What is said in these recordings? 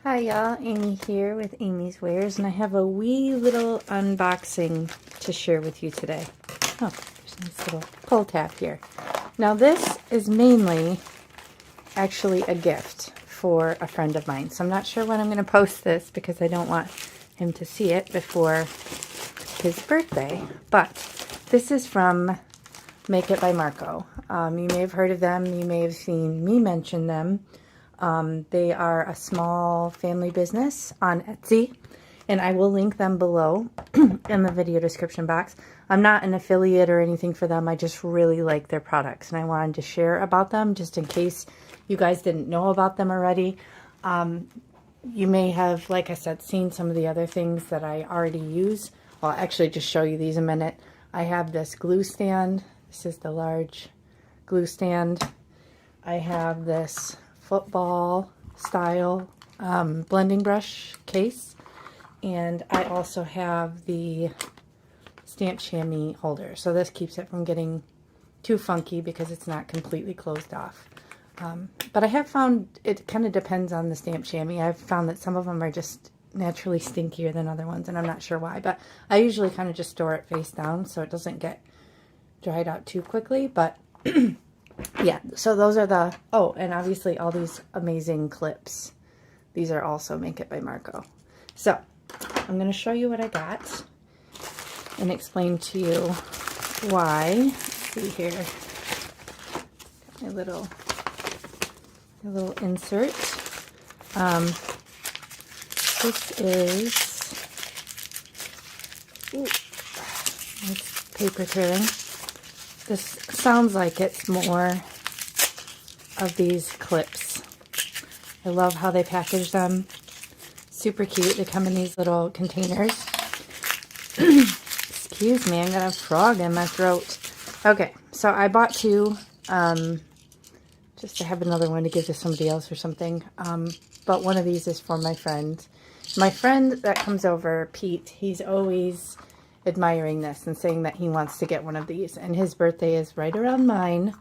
Hi y'all, Amy here with Amy's Wares, and I have a wee little unboxing to share with you today. Oh, there's a nice little pull tab here. Now this is mainly actually a gift for a friend of mine, so I'm not sure when I'm going to post this because I don't want him to see it before his birthday, but this is from Make It By Marko. You may have heard of them, you may have seen me mention them. They are a small family business on Etsy, and I will link them below in the video description box. I'm not an affiliate or anything for them. I just really like their products, and I wanted to share about them just in case you guys didn't know about them already. You may have, like I said, seen some of the other things that I already use. I'll actually just show you these in a minute. I have this glue stand. This is the large glue stand. I have this football style blending brush case, and I also have the stamp chamois holder, so this keeps it from getting too funky because it's not completely closed off. But I have found it kind of depends on the stamp chamois. I've found that some of them are just naturally stinkier than other ones, and I'm not sure why, but I usually kind of just store it face down so it doesn't get dried out too quickly. But yeah, so those are the, oh, and obviously all these amazing clips. These are also Make It By Marko. So I'm going to show you what I got and explain to you why. Let's see here. My little insert. This is, ooh, nice paper tearing. This sounds like it's more of these clips. I love how they package them. Super cute. They come in these little containers. Excuse me, I'm gonna have a frog in my throat. Okay, so I bought two, just to have another one to give to somebody else or something. But one of these is for my friend. My friend that comes over, Pete, he's always admiring this and saying that he wants to get one of these, and his birthday is right around mine.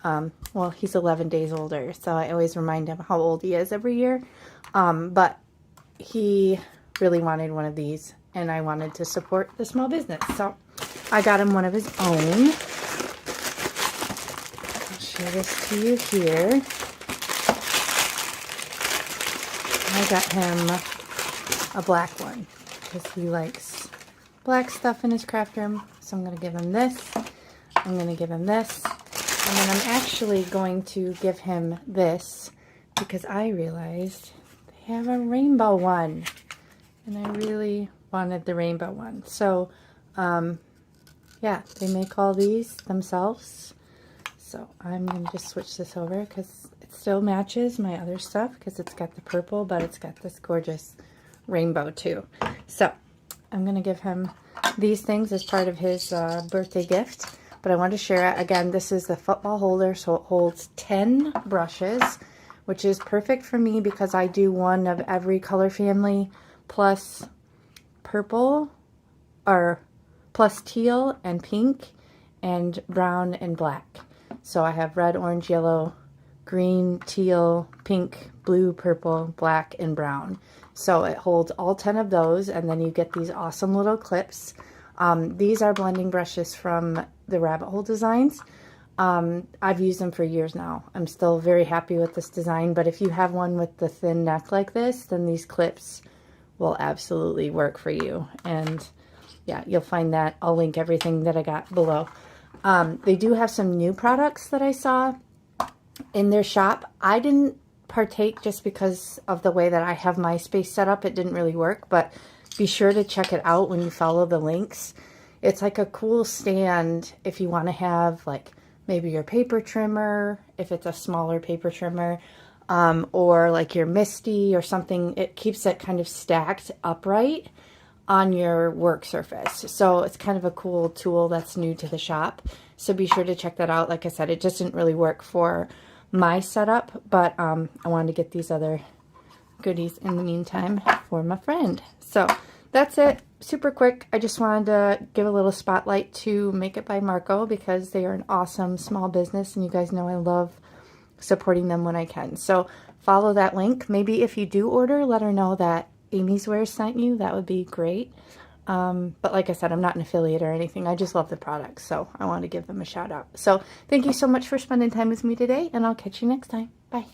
Well, he's 11 days older, so I always remind him how old he is every year. But he really wanted one of these, and I wanted to support the small business, so I got him one of his own. I'll show this to you here. I got him a black one because he likes black stuff in his craft room. So I'm going to give him this. I'm going to give him this. And then I'm actually going to give him this because I realized they have a rainbow one. And I really wanted the rainbow one. So, yeah, they make all these themselves. So I'm going to just switch this over because it still matches my other stuff because it's got the purple, but it's got this gorgeous rainbow too. So I'm going to give him these things as part of his birthday gift, but I wanted to share it. Again, this is the football holder, so it holds 10 brushes, which is perfect for me because I do one of every color family plus purple, or plus teal and pink and brown and black. So I have red, orange, yellow, green, teal, pink, blue, purple, black, and brown. So it holds all 10 of those, and then you get these awesome little clips. These are blending brushes from the Rabbit Hole Designs. I've used them for years now. I'm still very happy with this design, but if you have one with the thin neck like this, then these clips will absolutely work for you. And yeah, you'll find that. I'll link everything that I got below. They do have some new products that I saw in their shop. I didn't partake just because of the way that I have my space set up. It didn't really work, but be sure to check it out when you follow the links. It's like a cool stand if you want to have like maybe your paper trimmer, if it's a smaller paper trimmer, or like your Misty or something. It keeps it kind of stacked upright on your work surface. So it's kind of a cool tool that's new to the shop. So be sure to check that out. Like I said, it just didn't really work for my setup, but I wanted to get these other goodies in the meantime for my friend. So that's it. Super quick. I just wanted to give a little spotlight to Make It By Marko because they are an awesome small business, and you guys know I love supporting them when I can. So follow that link. Maybe if you do order, let her know that Amy's Wear sent you. That would be great. But like I said, I'm not an affiliate or anything. I just love the products, so I want to give them a shout out. So thank you so much for spending time with me today, and I'll catch you next time. Bye.